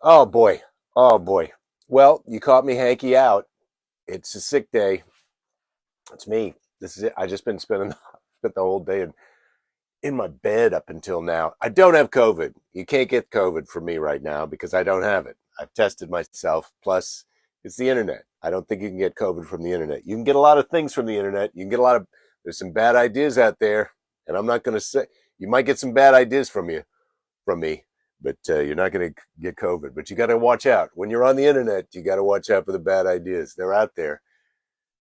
Oh boy. Oh boy. Well, you caught me hanky out. It's a sick day. It's me. This is it. I just been spending spent the whole day in my bed up until now. I don't have COVID. You can't get COVID from me right now because I don't have it. I've tested myself. Plus, it's the internet. I don't think you can get COVID from the internet. You can get a lot of things from the internet. You can get a lot of there's some bad ideas out there, and I'm not going to say you might get some bad ideas from me, but you're not going to get COVID. But you got to watch out when you're on the internet. You got to watch out for the bad ideas. They're out there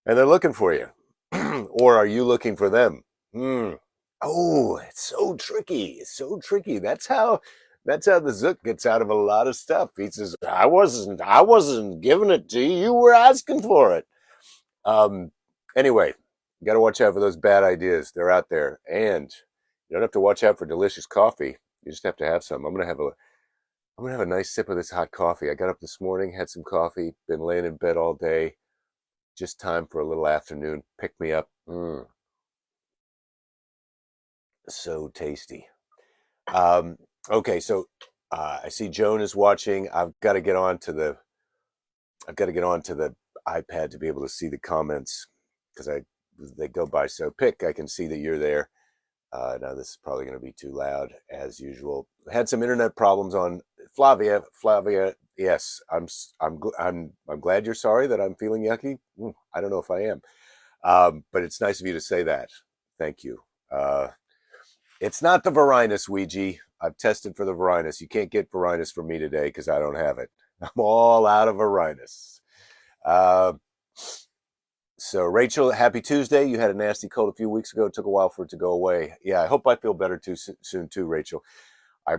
and they're looking for you, or are you looking for them? Hmm. Oh, it's so tricky. It's so tricky. That's how the Zook gets out of a lot of stuff. He says, I wasn't giving it to you. You were asking for it. Um, anyway, you got to watch out for those bad ideas. They're out there, and you don't have to watch out for delicious coffee. You just have to have some. I'm gonna have a nice sip of this hot coffee. I got up this morning, had some coffee, been laying in bed all day. Just time for a little afternoon. Pick me up. So tasty. Um, okay, so I see Joan is watching. I've got to get on to the iPad to be able to see the comments because I they go by so quick. I can see that you're there. Now this is probably going to be too loud as usual. Had some internet problems on Flavia. Flavia, yes, I'm glad you're sorry that I'm feeling yucky. I don't know if I am, but it's nice of you to say that. Thank you. Uh, it's not the Varinus, Ouija. I've tested for the Varinus. You can't get Varinus from me today because I don't have it. I'm all out of Varinus. Uh, so, Rachel, happy Tuesday. You had a nasty cold a few weeks ago. It took a while for it to go away. Yeah, I hope I feel better too soon too, Rachel. I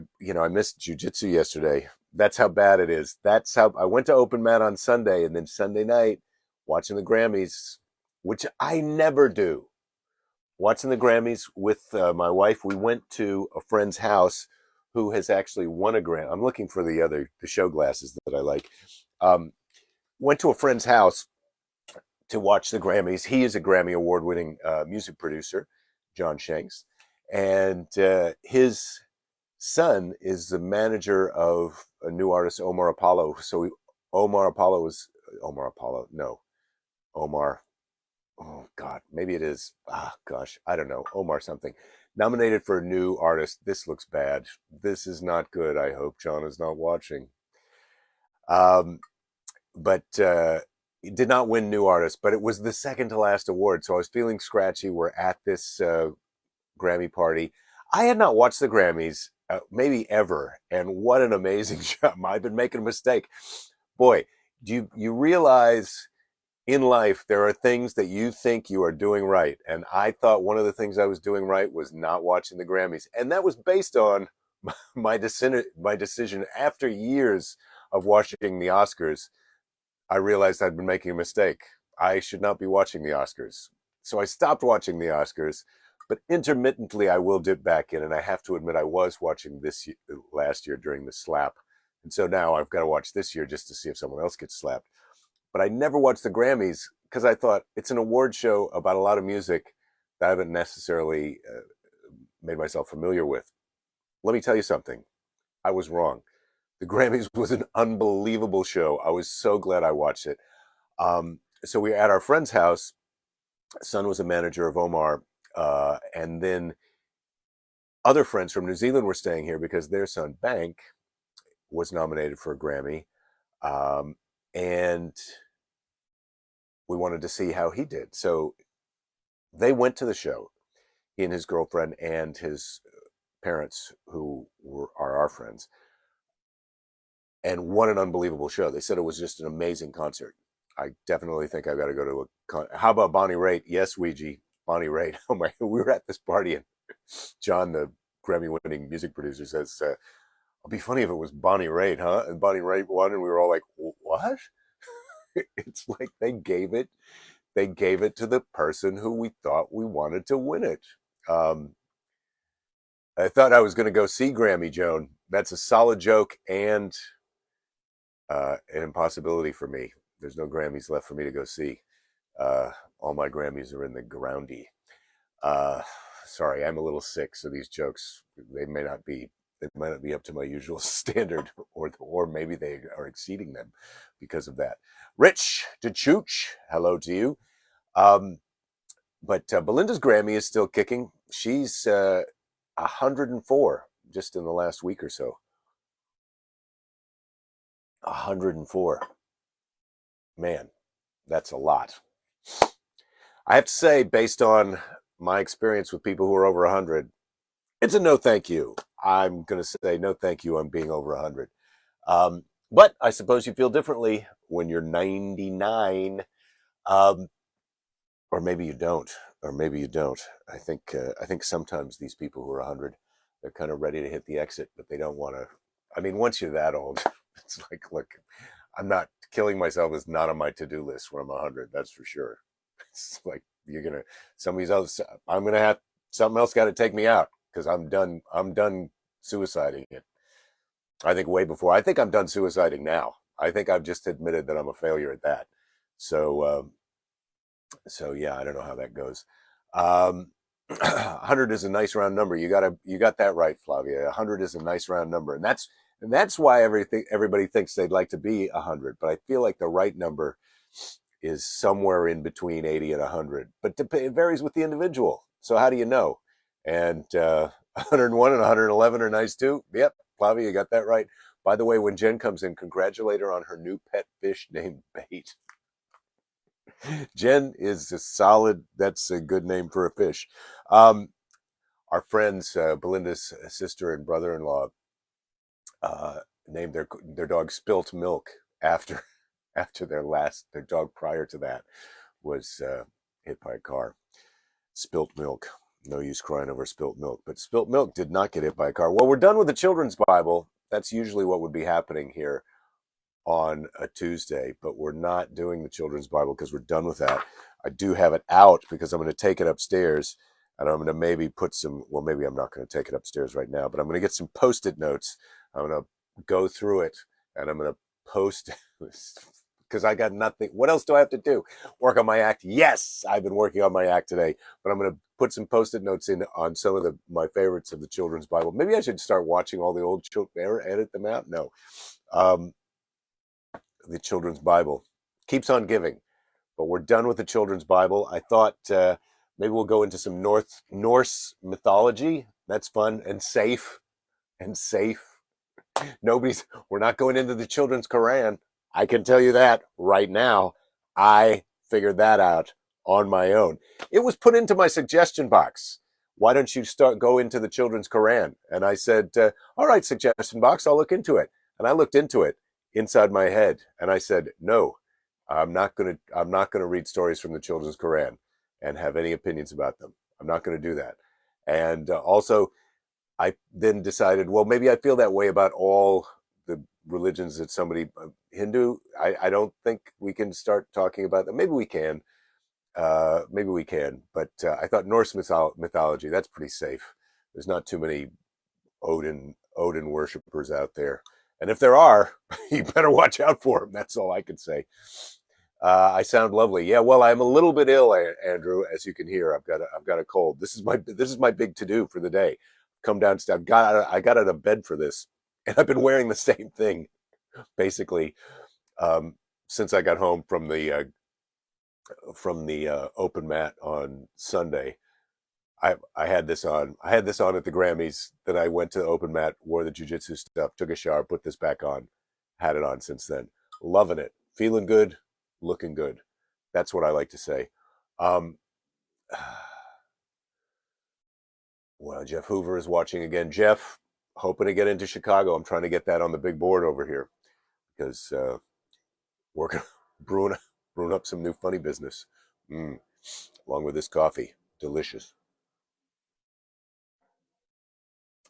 missed jujitsu yesterday. That's how bad it is. That's how I went to open mat on Sunday, and then Sunday night watching the Grammys, which I never do. Watching the Grammys with my wife, we went to a friend's house who has actually won a Grammy. I'm looking for the show glasses that I like. Um, went to a friend's house to watch the Grammys. He is a Grammy award winning music producer, John Shanks, and his son is the manager of a new artist, Omar Apollo. Omar Apollo is Omar Apollo. No, Omar. Oh God, maybe it is. Ah, gosh, I don't know. Omar something. Nominated for a new artist. This looks bad. This is not good. I hope John is not watching. Um, but it did not win new artist, but it was the second to last award. So I was feeling scratchy. We're at this Grammy party. I had not watched the Grammys maybe ever, and what an amazing job! I've been making a mistake. Boy, do you realize in life there are things that you think you are doing right, and I thought one of the things I was doing right was not watching the Grammys, and that was based on my decision after years of watching the Oscars. I realized I'd been making a mistake. I should not be watching the Oscars. So I stopped watching the Oscars, but intermittently I will dip back in. And I have to admit, I was watching last year during the slap. And so now I've got to watch this year just to see if someone else gets slapped. But I never watched the Grammys because I thought it's an award show about a lot of music that I haven't necessarily made myself familiar with. Let me tell you something. I was wrong. The Grammys was an unbelievable show. I was so glad I watched it. So we were at our friend's house. Son was a manager of Omar, and then other friends from New Zealand were staying here because their son Bank was nominated for a Grammy, um, and we wanted to see how he did. So they went to the show. He and his girlfriend and his parents, are our friends, and what an unbelievable show! They said it was just an amazing concert. I definitely think I've got to go to How about Bonnie Raitt? Yes, Ouija, Bonnie Raitt. Oh my! We were at this party, and John, the Grammy-winning music producer, says, "It'd be funny if it was Bonnie Raitt, huh?" And Bonnie Raitt won, and we were all like, "What?" It's like they gave it to the person who we thought we wanted to win it. Um, I thought I was going to go see Grammy Joan. That's a solid joke and an impossibility for me. There's no Grammys left for me to go see. All my Grammys are in the groundy. Uh, sorry, I'm a little sick, so these jokes they may not be They might not be up to my usual standard, or maybe they are exceeding them because of that. Rich DeChooch, hello to you. Um, but Belinda's Grammy is still kicking. She's 104 just in the last week or so. 104. Man, that's a lot. I have to say, based on my experience with people who are over 100, it's a no thank you. I'm going to say no thank you on being over 100. But I suppose you feel differently when you're 99. Um, or maybe you don't, or maybe you don't. I think sometimes these people who are 100, they're kind of ready to hit the exit, but they don't want to. I mean, once you're that old, it's like, look, I'm not killing myself is not on my to-do list when I'm 100. That's for sure. It's like you're gonna somebody's else. I'm gonna have something else got to take me out because I'm done. I'm done suiciding it. I think way before. I think I'm done suiciding now. I think I've just admitted that I'm a failure at that. So so yeah, I don't know how that goes. 100 is a nice round number. You got that right, Flavia. 100 is a nice round number, and that's why everybody thinks they'd like to be 100. But I feel like the right number is somewhere in between 80 and 100. But it varies with the individual. So how do you know? And 101 and 111 are nice too. Yep, Flavia, you got that right. By the way, when Jen comes in, congratulate her on her new pet fish named Bait. Jen is a solid. That's a good name for a fish. Um, our friends, Belinda's sister and brother-in-law, named their dog Spilt Milk after after their dog prior to that was hit by a car. Spilt Milk. No use crying over spilt milk. But Spilt Milk did not get hit by a car. Well, we're done with the children's Bible. That's usually what would be happening here on a Tuesday, but we're not doing the children's Bible because we're done with that. I do have it out because I'm going to take it upstairs and I'm going to maybe put some, well, maybe I'm not going to take it upstairs right now, but I'm going to get some Post-it notes. I'm going to go through it and I'm going to post because I got nothing. What else do I have to do? Work on my act? Yes, I've been working on my act today, but I'm going to put some Post-it notes in on some of my favorites of the children's Bible. Maybe I should start watching all the old children, edit them out. No. The children's Bible keeps on giving, but we're done with the children's Bible. I thought maybe we'll go into some Norse mythology. That's fun and safe and safe. We're not going into the children's Quran. I can tell you that right now. I figured that out on my own. It was put into my suggestion box. Why don't you go into the children's Quran? And I said, all right, suggestion box, I'll look into it. And I looked into it inside my head and I said, no, I'm not going to read stories from the children's Quran and have any opinions about them. I'm not going to do that. And also, I then decided, well, maybe I feel that way about all the religions that somebody, Hindu, I don't think we can start talking about them. Maybe we can. Maybe we can. But I thought Norse mythology, that's pretty safe. There's not too many Odin worshippers out there. And if there are, you better watch out for them. That's all I can say. I sound lovely. Yeah, well, I'm a little bit ill, Andrew, as you can hear. I've got a cold. This is my big to do for the day. Come downstairs. I got out of bed for this, and I've been wearing the same thing basically since I got home from the open mat on Sunday. I had this on. I had this on at the Grammys. Then I went to the open mat, wore the jujitsu stuff, took a shower, put this back on, had it on since then. Loving it, feeling good, looking good. That's what I like to say. Um, well, Jeff Hoover is watching again. Jeff, hoping to get into Chicago. I'm trying to get that on the big board over here because working brewing up some new funny business. Along with this coffee, delicious.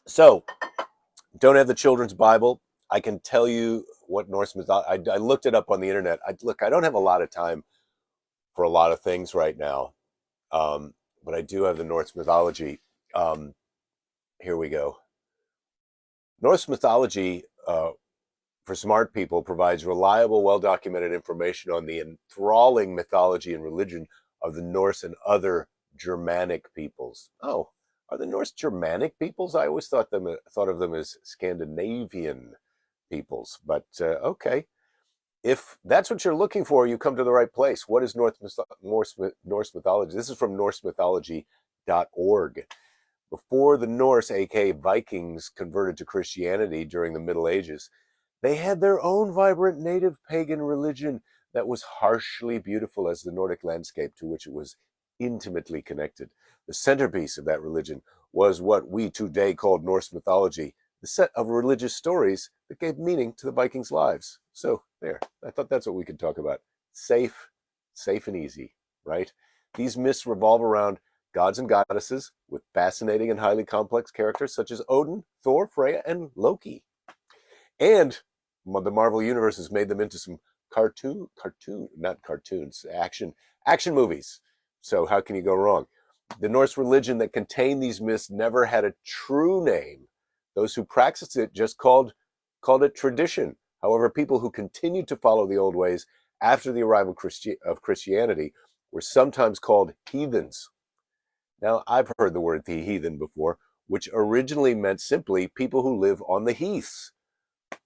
So, don't have the children's Bible. I can tell you what Norse mythology. I looked it up on the internet. I don't have a lot of time for a lot of things right now, but I do have the Norse mythology. Here we go. Norse mythology, for smart people, provides reliable, well-documented information on the enthralling mythology and religion of the Norse and other Germanic peoples. Oh, Are the Norse Germanic peoples? I always thought of them as Scandinavian peoples, but okay. If that's what you're looking for, you come to the right place. What is Norse mythology? This is from NorseMythology.org. Before the Norse, aka Vikings, converted to Christianity during the Middle Ages, they had their own vibrant native pagan religion that was harshly beautiful as the Nordic landscape to which it was intimately connected. The centerpiece of that religion was what we today call Norse mythology, the set of religious stories that gave meaning to the Vikings' lives. So, there, I thought that's what we could talk about. Safe, safe and easy, right? These myths revolve around gods and goddesses with fascinating and highly complex characters such as Odin, Thor, Freya, and Loki. And the Marvel Universe has made them into some not cartoons, action movies. So how can you go wrong? The Norse religion that contained these myths never had a true name. Those who practiced it just called it tradition. However, people who continued to follow the old ways after the arrival of Christianity were sometimes called heathens. Now, I've heard the word the heathen before, which originally meant simply people who live on the heaths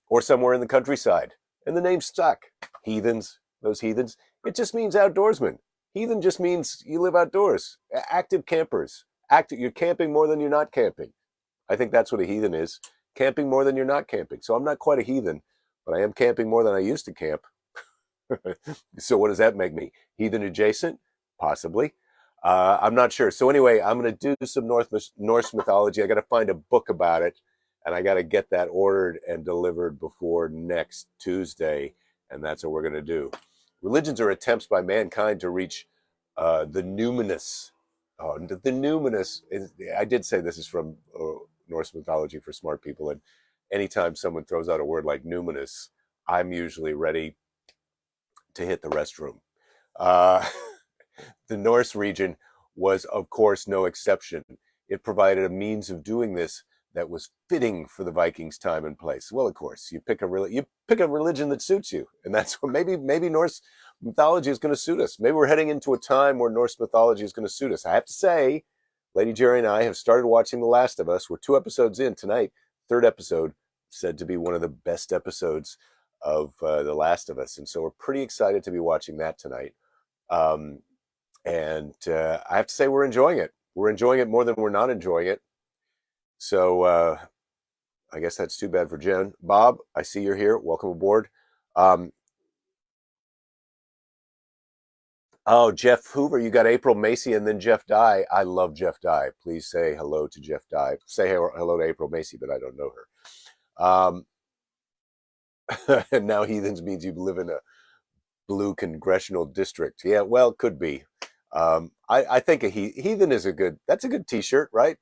or somewhere in the countryside. And the name stuck. Heathens, those heathens. It just means outdoorsmen. Heathen just means you live outdoors. Active campers. You're camping more than you're not camping. I think that's what a heathen is. Camping more than you're not camping. So I'm not quite a heathen, but I am camping more than I used to camp. So what does that make me? Heathen adjacent? Possibly. I'm not sure. So anyway, I'm going to do some Norse mythology. I got to find a book about it, and I got to get that ordered and delivered before next Tuesday, and that's what we're going to do. Religions are attempts by mankind to reach the numinous. Oh, the numinous. I did say this is from Norse mythology for smart people, and anytime someone throws out a word like numinous, I'm usually ready to hit the restroom. Uh, the Norse region was, of course, no exception. It provided a means of doing this that was fitting for the Vikings' time and place. Well, of course, you pick a religion that suits you, and that's what maybe Norse mythology is going to suit us. Maybe we're heading into a time where Norse mythology is going to suit us. I have to say, Lady Jerry and I have started watching The Last of Us. We're 2 episodes in tonight. Third episode, said to be one of the best episodes of The Last of Us, and so we're pretty excited to be watching that tonight. Um, and I have to say we're enjoying it. We're enjoying it more than we're not enjoying it. So I guess that's too bad for Jen. Bob, I see you're here. Welcome aboard. Um, oh, Jeff Hoover, you got April Macy and then Jeff Dye. I love Jeff Dye. Please say hello to Jeff Dye. Say hello to April Macy, but I don't know her. And now heathens means you live in a blue congressional district. Yeah, well, could be. I think a heathen is that's a good T-shirt, right?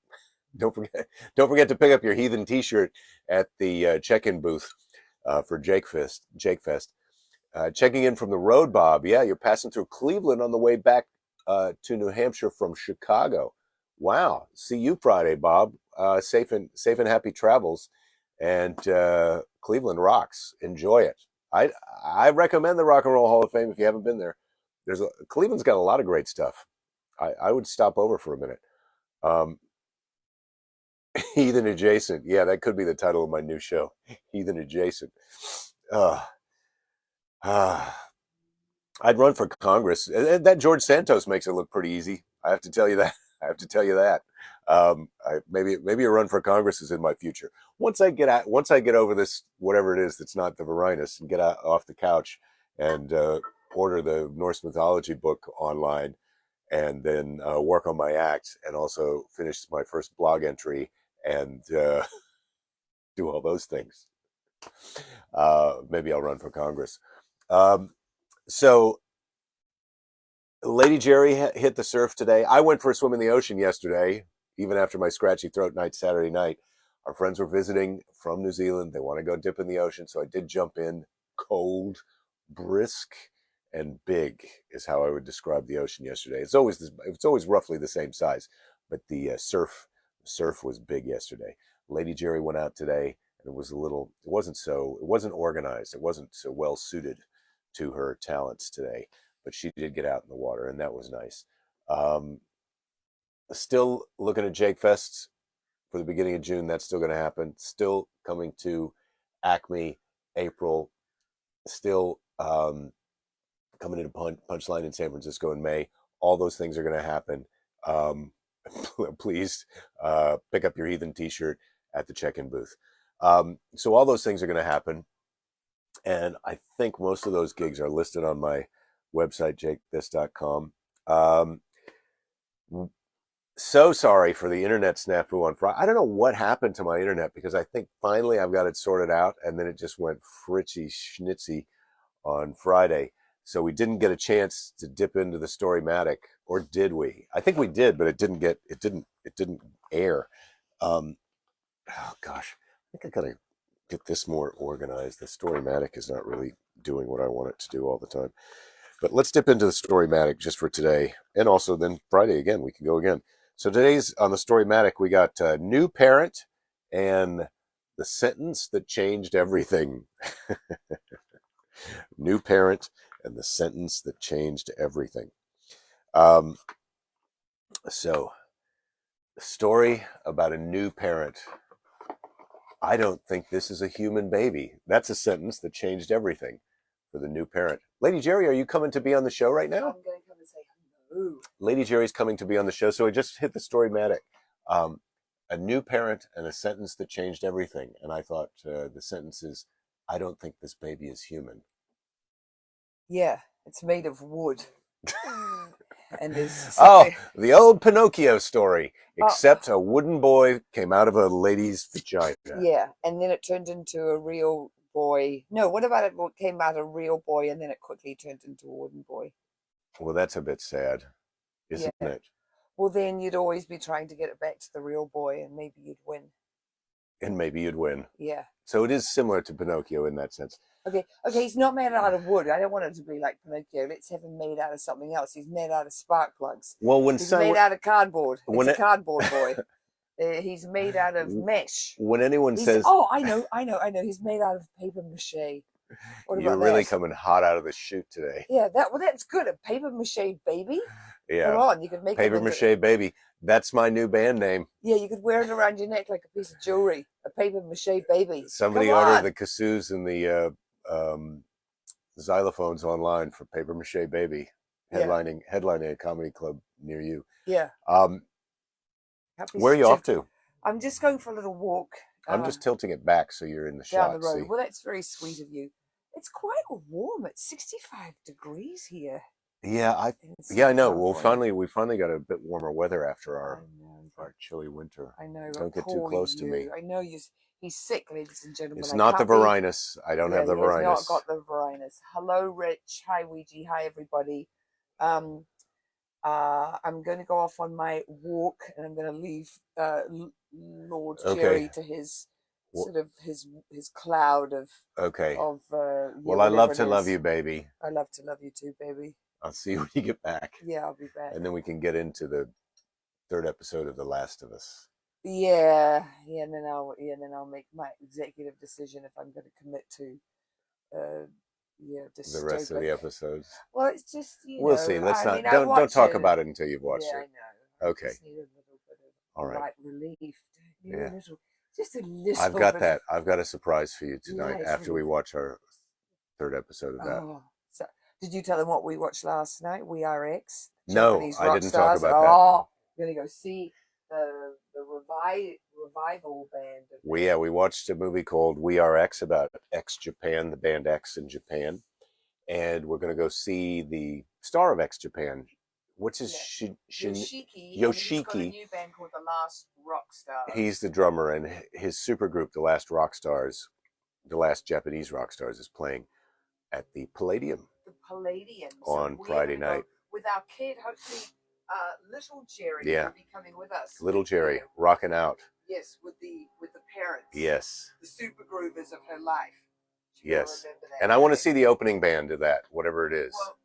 Don't forget, don't forget to pick up your heathen T-shirt at the check-in booth for Jake Fest. Checking in from the road, Bob. Yeah, you're passing through Cleveland on the way back to New Hampshire from Chicago. Wow. See you Friday, Bob. Safe and happy travels. And Cleveland rocks. Enjoy it. I recommend the Rock and Roll Hall of Fame if you haven't been there. Cleveland's got a lot of great stuff. I would stop over for a minute. Um, Heathen Adjacent. Yeah, that could be the title of my new show. Heathen Adjacent. Uh, uh, I'd run for Congress. That George Santos makes it look pretty easy. I have to tell you that. I have to tell you that. Maybe a run for Congress is in my future. Once I get over this, whatever it is that's not the Varinus, and get out off the couch and order the Norse mythology book online, and then work on my act, and also finish my first blog entry, and do all those things. Maybe I'll run for Congress. Um, so Lady Jerry hit the surf today. I went for a swim in the ocean yesterday, even after my scratchy throat night Saturday night. Our friends were visiting from New Zealand. They want to go dip in the ocean, so I did jump in. Cold, brisk, and big is how I would describe the ocean yesterday. It's always roughly the same size, but the surf was big yesterday. Lady Jerry went out today, and it wasn't organized. It wasn't so well suited to her talents today, but she did get out in the water, and that was nice. Um, Still looking at Jake Fests for the beginning of June. That's still going to happen. Still coming to Acme April. Still coming into Punchline in San Francisco in May. All those things are going to happen. Um, please pick up your Heathen T-shirt at the check-in booth. So all those things are going to happen, and I think most of those gigs are listed on my website, jakethis.com. So sorry for the internet snafu on Friday. I don't know what happened to my internet because I think finally I've got it sorted out, and then it just went fritzy schnitzy on Friday. So we didn't get a chance to dip into the Storymatic, or did we? I think we did, but it didn't air. Oh gosh, I think I gotta get this more organized. The Storymatic is not really doing what I want it to do all the time. But let's dip into the Storymatic just for today, and also then Friday again. We can go again. So today's on the Storymatic, we got New Parent and The Sentence That Changed Everything. New Parent and The Sentence That Changed Everything. So, a story about a new parent. I don't think this is a human baby. That's a sentence that changed everything for the new parent. Lady Jerry, are you coming to be on the show right now? I'm going to come and say hello. Lady Jerry's coming to be on the show, so I just hit the Storymatic. A new parent and a sentence that changed everything. And I thought the sentence is, I don't think this baby is human. Yeah, it's made of wood. And there's Oh, the old Pinocchio story, except a wooden boy came out of a lady's vagina. Yeah, and then it turned into a real boy. No, what about it came out a real boy and then it quickly turned into a wooden boy? Well, that's a bit sad, isn't it? Well, then you'd always be trying to get it back to the real boy and maybe you'd win. And maybe you'd win. Yeah. So it is similar to Pinocchio in that sense. Okay, he's not made out of wood. I don't want it to be like Pinocchio. Let's have him made out of something else. He's made out of spark plugs. Well, he's made out of cardboard. It's a cardboard boy. He's made out of mesh. When anyone says, "Oh, I know," he's made out of paper mache. What You're about really that? coming hot out of the chute today. Yeah, that's good. A paper mache baby. Yeah. Come on, you could make paper mache baby. That's my new band name. Yeah, you could wear it around your neck like a piece of jewelry. A paper mache baby. Somebody ordered the kazooos and the xylophones online for paper mache baby, headlining a comedy club near you. Yeah. Where are you off to? I'm just going for a little walk. I'm just tilting it back so you're in the shot. Down the road. See? Well, that's very sweet of you. It's quite warm. It's 65 degrees here. Yeah, I know. Well, we finally got a bit warmer weather after our chilly winter. I know. Don't get too close to me. I know he's sick, ladies and gentlemen. It's not the Varinus. I don't have the Varinus. He's not got the Varinus. Hello, Rich. Hi, Ouija. Hi, everybody. I'm going to go off on my walk, and I'm going to leave Lord Jerry to his sort of his cloud of well, I love to love you, baby. I love to love you too, baby. I'll see you when you get back. Yeah, I'll be back. And then we can get into the third episode of The Last of Us. Yeah, and then I'll make my executive decision if I'm going to commit to the rest of the episodes. Well, it's just we'll see. Let's don't talk about it until you've watched it. I know. Okay. Just need a little bit of all right. Relief. Yeah. Just a little. I've got that. I've got a surprise for you tonight after we watch our third episode of that. So, did you tell them what we watched last night? We Are X. No, I didn't talk about that. Oh, we're gonna go see the revival band. We watched a movie called We Are X about X Japan, the band X in Japan, and we're gonna go see the star of X Japan, which is Yoshiki. He's got a new band called The Last Rock Stars. He's the drummer, and his supergroup, The Last Rock Stars, the last Japanese rock stars, is playing at the Palladium. The Palladium on Friday night with our kid. Hopefully, little Jerry will be coming with us. Little Jerry rocking out. Yes, with the parents. Yes. The super groovers of her life. Yes. And I want to see the opening band of that, whatever it is. Well,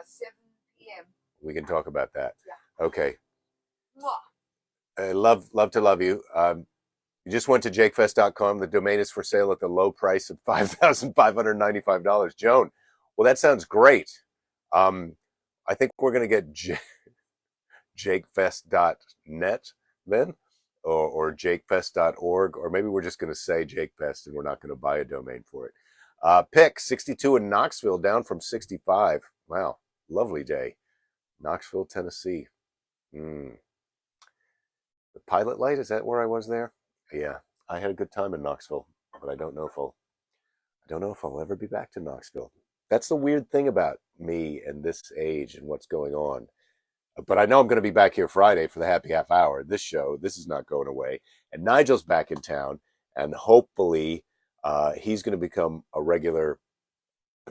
7 p.m. We can talk about that. Yeah. Okay. Mwah. Love to love you. You just went to jakefest.com. The domain is for sale at the low price of $5,595. Joan, well, that sounds great. I think we're going to get jakefest.net then, or jakefest.org, or maybe we're just going to say jakefest and we're not going to buy a domain for it. Pick 62 in Knoxville, down from 65. Wow, lovely day. Knoxville, Tennessee. The Pilot Light, is that where I was there? Yeah, I had a good time in Knoxville, but I don't know if I'll ever be back to Knoxville. That's the weird thing about me and this age and what's going on. But I know I'm going to be back here Friday for the Happy Half Hour. This show, this is not going away. And Nigel's back in town, and hopefully he's going to become a regular,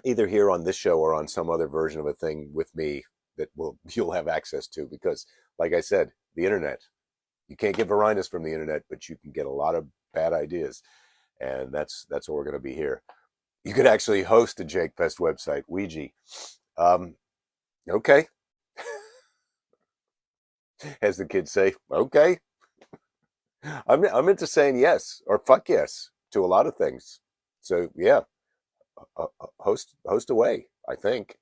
either here on this show or on some other version of a thing with me that you'll have access to. Because, like I said, the internet, you can't get Varinus from the internet, but you can get a lot of bad ideas, and that's what we're going to be here. You could actually host a Jake Fest website, Ouija. Okay. As the kids say, okay. I'm into saying yes or fuck yes to a lot of things. So yeah, host away, I think.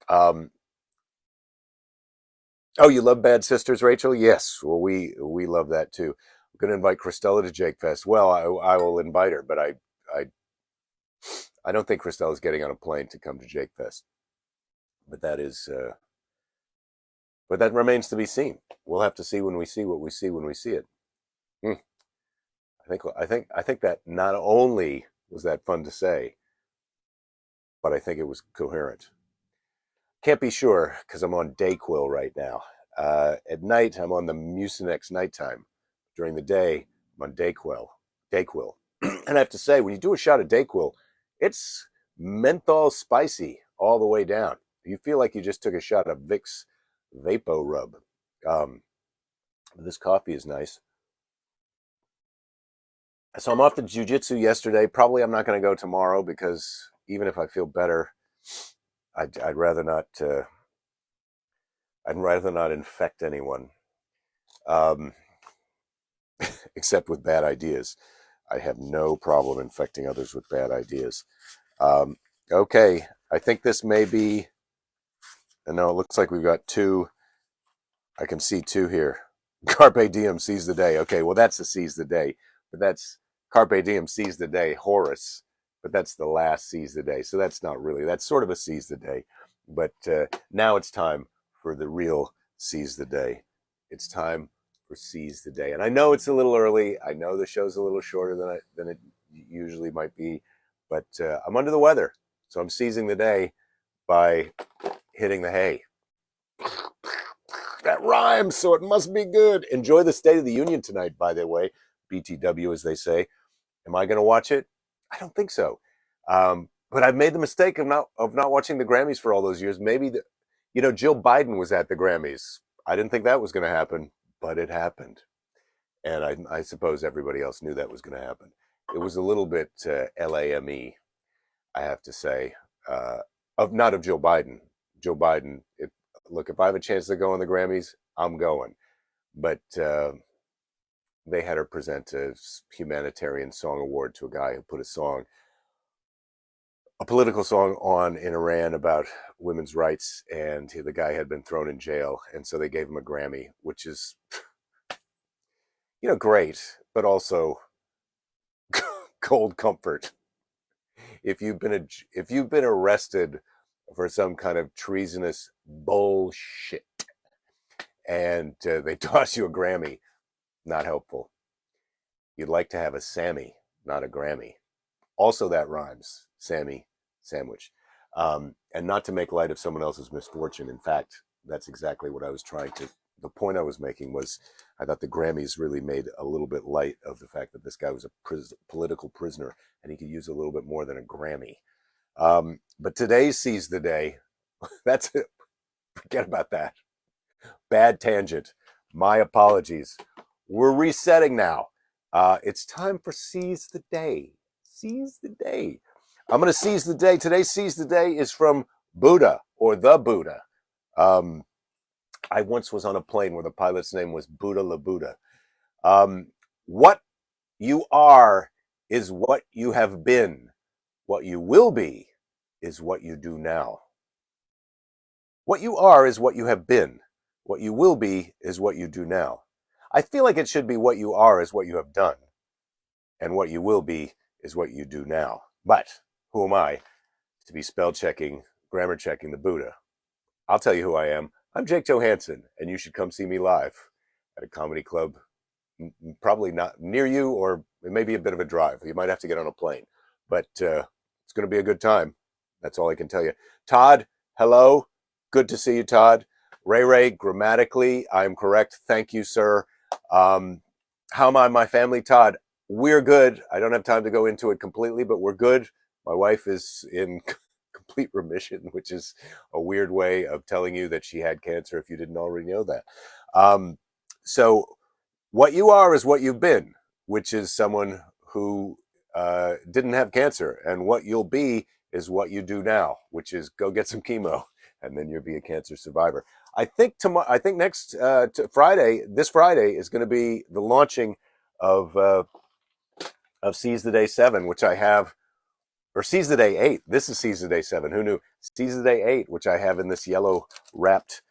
Um, oh, you love Bad Sisters, Rachel? Yes. Well, we love that too. I'm going to invite Christella to Jake Fest. Well, I will invite her, but I don't think Christella's getting on a plane to come to Jake Fest. But that remains to be seen. We'll have to see when we see what we see when we see it. Hmm. I think that not only was that fun to say, but I think it was coherent. Can't be sure because I'm on Dayquil right now. At night, I'm on the Mucinex nighttime. During the day, I'm on Dayquil. Dayquil. And I have to say, when you do a shot of Dayquil, it's menthol spicy all the way down. You feel like you just took a shot of Vicks Vapo Rub. This coffee is nice. So I'm off to jujitsu yesterday. Probably I'm not going to go tomorrow because even if I feel better, I'd rather not. I'd rather not infect anyone, um, except with bad ideas. I have no problem infecting others with bad ideas. Um, okay, I think this may be. No, it looks like we've got two. I can see two here. Carpe diem seize the day. Okay, well that's the seize the day, but that's Carpe diem seize the day, Horace. But that's the last seize the day, so that's not really. That's sort of a seize the day, but now it's time for the real seize the day. It's time for seize the day, and I know it's a little early. I know the show's a little shorter than it usually might be, but I'm under the weather, so I'm seizing the day by hitting the hay. That rhymes, so it must be good. Enjoy the State of the Union tonight, by the way. BTW, as they say. Am I going to watch it? I don't think so. But I've made the mistake of not watching the Grammys for all those years. Maybe Jill Biden was at the Grammys. I didn't think that was going to happen, but it happened, and I suppose everybody else knew that was going to happen. It was a little bit lame, I have to say, of not of Joe Biden. Joe Biden. Look, if I have a chance to go on the Grammys, I'm going. But they had her present a humanitarian song award to a guy who put a political song on in Iran about women's rights, and the guy had been thrown in jail, and so they gave him a Grammy, which is, great, but also cold comfort. If you've been arrested for some kind of treasonous bullshit, and they toss you a Grammy, not helpful. You'd like to have a Sammy, not a Grammy. Also, that rhymes, Sammy, sandwich. And not to make light of someone else's misfortune. In fact, that's exactly what I was the point I was making was I thought the Grammys really made a little bit light of the fact that this guy was a political prisoner and he could use a little bit more than a Grammy. But today sees the day. That's it. Forget about that. Bad tangent. My apologies. We're resetting now. It's time for Seize the Day. Seize the Day. I'm going to seize the day. Today's Seize the Day is from Buddha or the Buddha. I once was on a plane where the pilot's name was Buddha La Buddha. What you are is what you have been. What you will be is what you do now. What you are is what you have been. What you will be is what you do now. I feel like it should be what you are is what you have done, and what you will be is what you do now. But who am I to be spell checking, grammar checking the Buddha? I'll tell you who I am. I'm Jake Johannsen, and you should come see me live at a comedy club, probably not near you, or it may be a bit of a drive. You might have to get on a plane, but it's going to be a good time. That's all I can tell you. Todd, hello. Good to see you, Todd. Ray, grammatically, I'm correct. Thank you, sir. How am I, my family? Todd, we're good. I don't have time to go into it completely, but we're good. My wife is in complete remission, which is a weird way of telling you that she had cancer if you didn't already know that. So what you are is what you've been, which is someone who didn't have cancer. And what you'll be is what you do now, which is go get some chemo, and then you'll be a cancer survivor. I think tomorrow. I think next Friday, this Friday, is going to be the launching of Seize the Day 7, which I have, or Seize the Day 8. This is Seize the Day 7. Who knew? Seize the Day 8, which I have in this yellow wrapped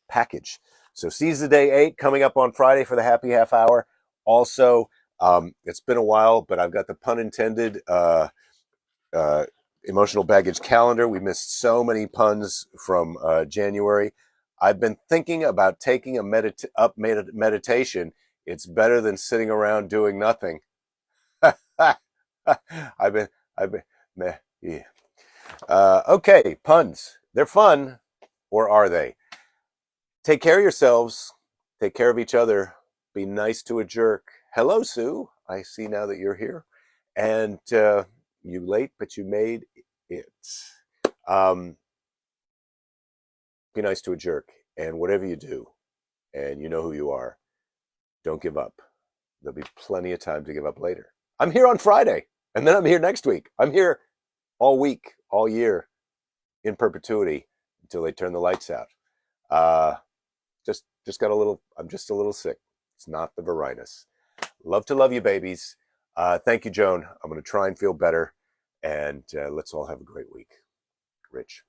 package. So Seize the Day 8 coming up on Friday for the happy half hour. Also, it's been a while, but I've got the pun intended emotional baggage calendar. We missed so many puns from January. I've been thinking about taking a meditation. It's better than sitting around doing nothing. I've been, meh, yeah. Okay, puns. They're fun, or are they? Take care of yourselves. Take care of each other. Be nice to a jerk. Hello, Sue. I see now that you're here. And you late, but you made it. Um, be nice to a jerk. And whatever you do, and you know who you are, don't give up. There'll be plenty of time to give up later. I'm here on Friday, and then I'm here next week. I'm here all week, all year, in perpetuity until they turn the lights out. Uh, just got a little. I'm just a little sick. It's not the virinus. Love to love you, babies. Thank you, Joan. I'm going to try and feel better, and let's all have a great week. Rich.